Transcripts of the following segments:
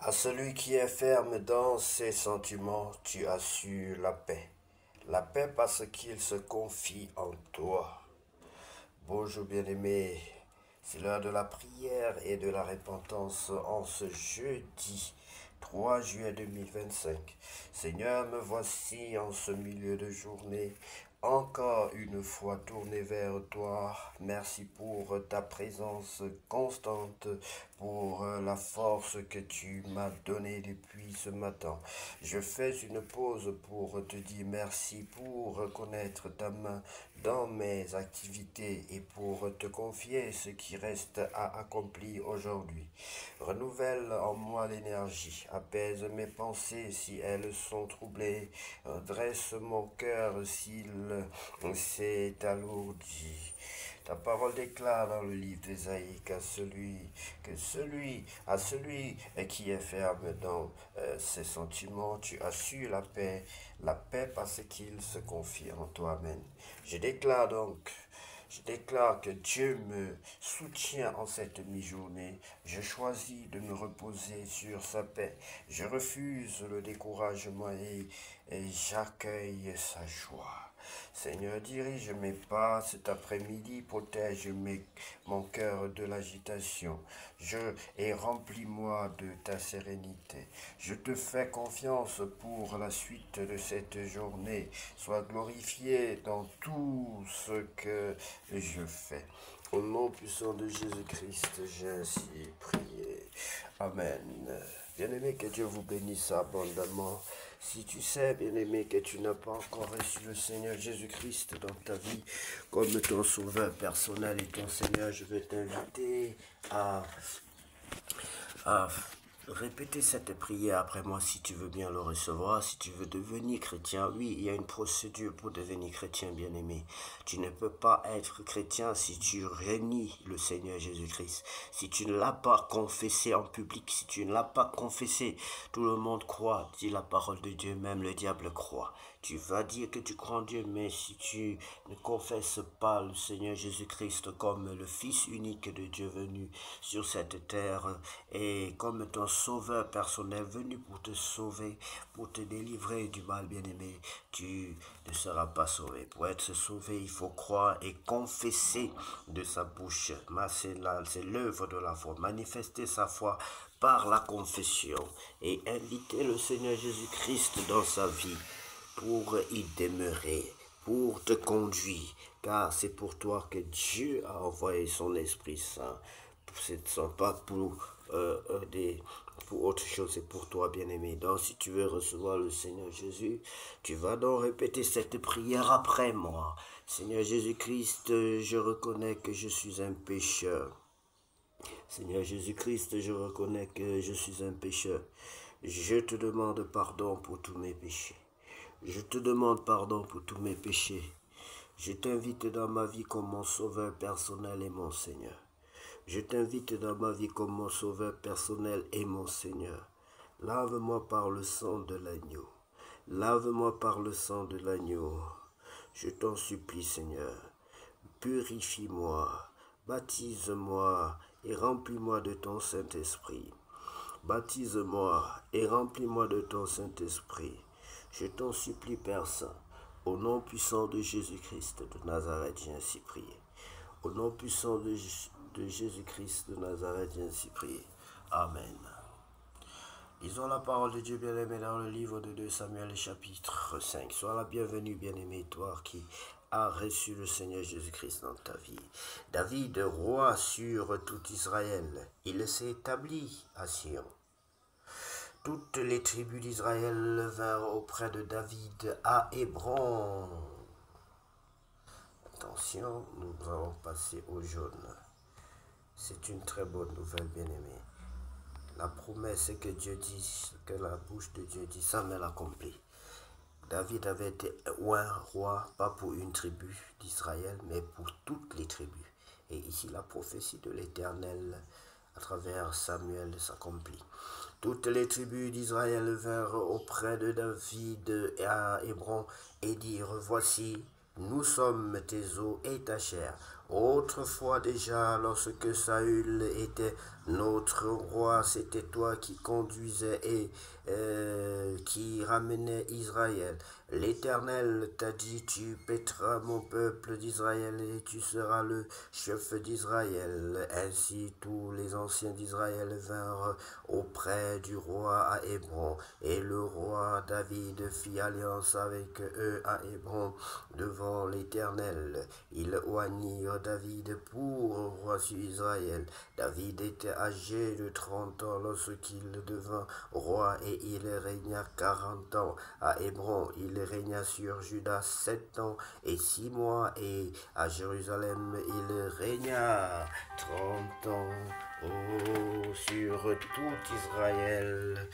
À celui qui est ferme dans ses sentiments, tu as su la paix. La paix parce qu'il se confie en toi. Bonjour bien-aimé, c'est l'heure de la prière et de la repentance en ce jeudi 3 juillet 2025. Seigneur, me voici en ce milieu de journée, encore une fois tourné vers toi. Merci pour ta présence constante, pour la force que tu m'as donnée depuis ce matin. Je fais une pause pour te dire merci, pour reconnaître ta main dans mes activités et pour te confier ce qui reste à accomplir aujourd'hui. Renouvelle en moi l'énergie, apaise mes pensées si elles sont troublées, dresse mon cœur s'il s'est alourdi. Ta parole déclare dans le livre d'Ésaïe à celui qui est ferme dans ses sentiments, tu as su la paix parce qu'il se confie en toi. Amen. Je déclare que Dieu me soutient en cette mi-journée. Je choisis de me reposer sur sa paix. Je refuse le découragement et j'accueille sa joie. Seigneur, dirige mes pas cet après-midi, protège mon cœur de l'agitation. Et remplis-moi de ta sérénité. Je te fais confiance pour la suite de cette journée. Sois glorifié dans tout ce que je fais. Au nom puissant de Jésus-Christ, j'ai ainsi prié. Amen. Bien-aimé, que Dieu vous bénisse abondamment. Si tu sais, bien-aimé, que tu n'as pas encore reçu le Seigneur Jésus-Christ dans ta vie comme ton sauveur personnel et ton Seigneur, je vais t'inviter à répéter cette prière après moi si tu veux bien le recevoir, si tu veux devenir chrétien. Oui, il y a une procédure pour devenir chrétien, bien-aimé. Tu ne peux pas être chrétien si tu renies le Seigneur Jésus-Christ. Si tu ne l'as pas confessé en public, si tu ne l'as pas confessé, tout le monde croit, dit la parole de Dieu, même le diable croit. Tu vas dire que tu crois en Dieu, mais si tu ne confesses pas le Seigneur Jésus-Christ comme le Fils unique de Dieu venu sur cette terre et comme ton sauveur personnel venu pour te sauver, pour te délivrer du mal, bien-aimé, tu ne seras pas sauvé. Pour être sauvé, il faut croire et confesser de sa bouche. C'est l'œuvre de la foi. Manifester sa foi par la confession et inviter le Seigneur Jésus-Christ dans sa vie pour y demeurer, pour te conduire, car c'est pour toi que Dieu a envoyé son Esprit Saint. Ce ne sont pas pour autre chose, c'est pour toi, bien-aimé. Donc, si tu veux recevoir le Seigneur Jésus, tu vas donc répéter cette prière après moi. Seigneur Jésus-Christ, je reconnais que je suis un pécheur. Seigneur Jésus-Christ, je reconnais que je suis un pécheur. Je te demande pardon pour tous mes péchés. Je te demande pardon pour tous mes péchés. Je t'invite dans ma vie comme mon sauveur personnel et mon Seigneur. Je t'invite dans ma vie comme mon sauveur personnel et mon Seigneur. Lave-moi par le sang de l'agneau. Lave-moi par le sang de l'agneau. Je t'en supplie, Seigneur. Purifie-moi, baptise-moi et remplis-moi de ton Saint-Esprit. Baptise-moi et remplis-moi de ton Saint-Esprit. Je t'en supplie, Père Saint, au nom puissant de Jésus-Christ de Nazareth, j'ai ainsi prié. Au nom puissant de Jésus-Christ de Nazareth, j'ai ainsi prié. Amen. Lisons la parole de Dieu bien-aimé dans le livre de 2 Samuel chapitre 5. Sois la bienvenue, bien-aimé, toi qui as reçu le Seigneur Jésus-Christ dans ta vie. David, roi sur tout Israël, il s'est établi à Sion. Toutes les tribus d'Israël vinrent auprès de David à Hébron. Attention, nous allons passer au jaune. C'est une très bonne nouvelle, bien-aimé. La promesse que Dieu dit, que la bouche de Dieu dit, ça me l'accomplit. David avait été un roi, pas pour une tribu d'Israël, mais pour toutes les tribus. Et ici, la prophétie de l'Éternel à travers Samuel s'accomplit. Toutes les tribus d'Israël vinrent auprès de David à Hébron et dirent, voici, nous sommes tes os et ta chair. Autrefois déjà, lorsque Saül était Notre roi, c'était toi qui conduisais et qui ramenait Israël. L'Éternel t'a dit, tu paîtras mon peuple d'Israël et tu seras le chef d'Israël. Ainsi tous les anciens d'Israël vinrent auprès du roi à Hébron, et le roi David fit alliance avec eux à Hébron devant l'Éternel. Ils oignirent David pour roi sur Israël. David était âgé de 30 ans lorsqu'il devint roi et il régna 40 ans à Hébron. Il régna sur Juda 7 ans et 6 mois et à Jérusalem il régna 30 ans sur tout Israël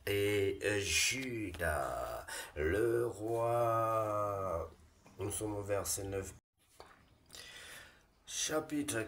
et Juda. Le roi, nous sommes au verset 9. Chapitre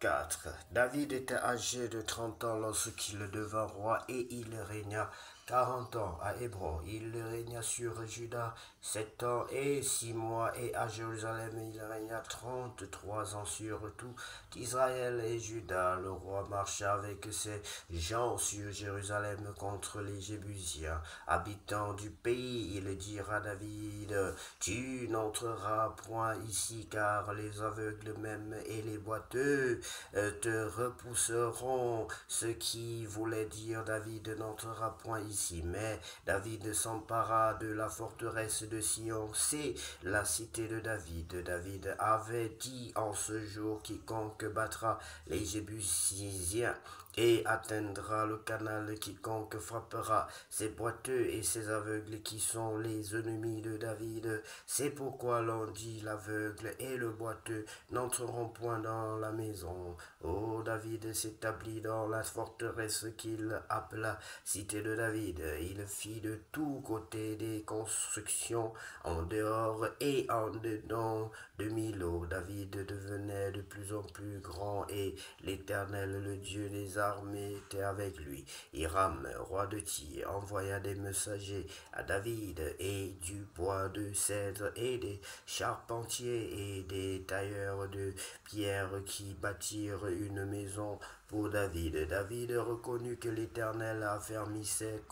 4. David était âgé de 30 ans lorsqu'il devint roi et il régna 40 ans à Hébron. Il régna sur Juda 7 ans et 6 mois et à Jérusalem il régna 33 ans sur tout Israël et Juda. Le roi marcha avec ses gens sur Jérusalem contre les Jébusiens, habitants du pays. Il dira à David, tu n'entreras point ici car les aveugles même et les boiteux te repousseront. Ce qui voulait dire David n'entrera point ici. Mais David s'empara de la forteresse de Sion, c'est la cité de David. David avait dit en ce jour, quiconque battra les Jébusiens et atteindra le canal, quiconque frappera ces boiteux et ces aveugles qui sont les ennemis de David. C'est pourquoi l'on dit l'aveugle et le boiteux n'entreront point dans la maison. Oh, David s'établit dans la forteresse qu'il appela cité de David. Il fit de tous côtés des constructions en dehors et en dedans de Milo. David devenait de plus en plus grand et l'Éternel, le Dieu des armées, était avec lui. Hiram, roi de Tyr, envoya des messagers à David et du bois de cèdre et des charpentiers et des tailleurs de pierre qui bâtirent une maison pour David. David reconnut que l'Éternel l'affermissait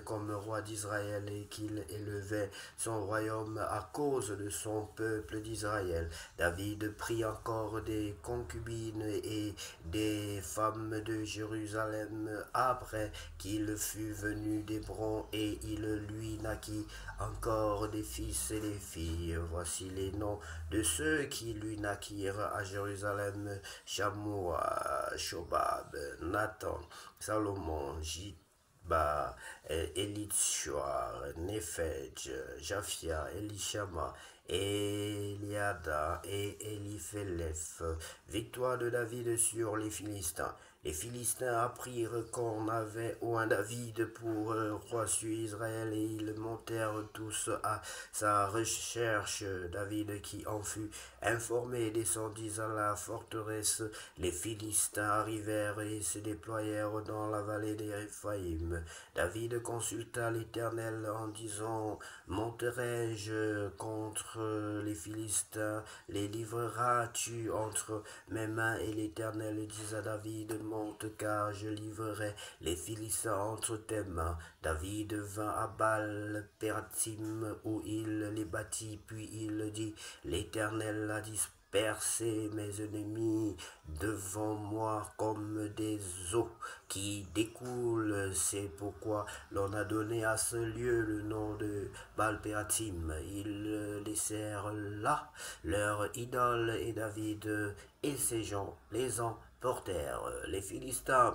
comme roi d'Israël et qu'il élevait son royaume à cause de son peuple d'Israël. David prit encore des concubines et des femmes de Jérusalem après qu'il fut venu d'Hébron et il lui naquit encore des fils et des filles. Voici les noms de ceux qui lui naquirent à Jérusalem: Shammua, Shobab, Nathan, Salomon, Jidba, Elitshua, Nephej, Japhia, Elishama, Eliada et Eliphelef. Victoire de David sur les Philistins. Les Philistins apprirent qu'on avait oint David pour roi sur Israël et ils montèrent tous à sa recherche. David, qui en fut informé, descendit à la forteresse. Les Philistins arrivèrent et se déployèrent dans la vallée des Réphaïm. David consulta l'Éternel en disant: monterai-je contre les Philistins? Les livreras-tu entre mes mains? Et l'Éternel dit à David: monte, car je livrerai les Philistins entre tes mains. David vint à Baal-Pératim où il les bâtit, puis il dit: l'Éternel a dispersé mes ennemis devant moi comme des eaux qui découlent. C'est pourquoi l'on a donné à ce lieu le nom de Baal-Pératim. Ils laissèrent là leur idole et David et ses gens les emportèrent. Les Philistins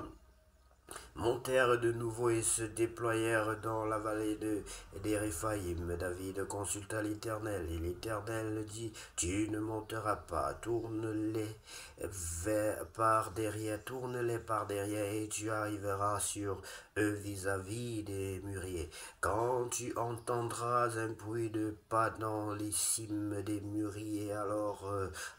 montèrent de nouveau et se déployèrent dans la vallée des Réphaïm. David consulta l'Éternel, et l'Éternel dit: tu ne monteras pas, tourne-les par derrière, et tu arriveras sur eux vis-à-vis des mûriers. Quand tu entendras un bruit de pas dans les cimes des mûriers, alors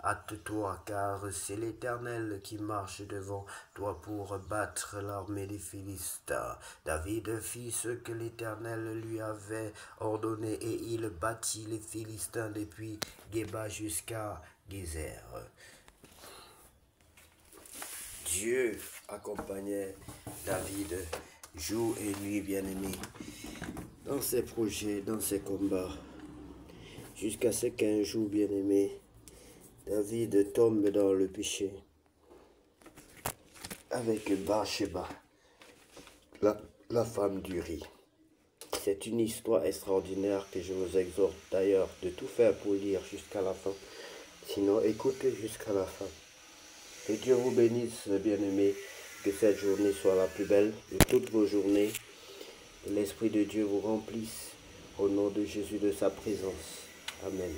hâte-toi, car c'est l'Éternel qui marche devant toi pour battre l'armée des Philistins. David fit ce que l'Éternel lui avait ordonné et il battit les Philistins depuis Géba jusqu'à Gézer. Dieu accompagnait David jour et nuit, bien-aimé, dans ses projets, dans ses combats, jusqu'à ce qu'un jour, bien-aimé, David tombe dans le péché avec Bathsheba, la femme d'Uri. C'est une histoire extraordinaire que je vous exhorte d'ailleurs de tout faire pour lire jusqu'à la fin. Sinon, écoutez jusqu'à la fin. Que Dieu vous bénisse, bien-aimés. Que cette journée soit la plus belle de toutes vos journées. Que l'Esprit de Dieu vous remplisse au nom de Jésus de sa présence. Amen.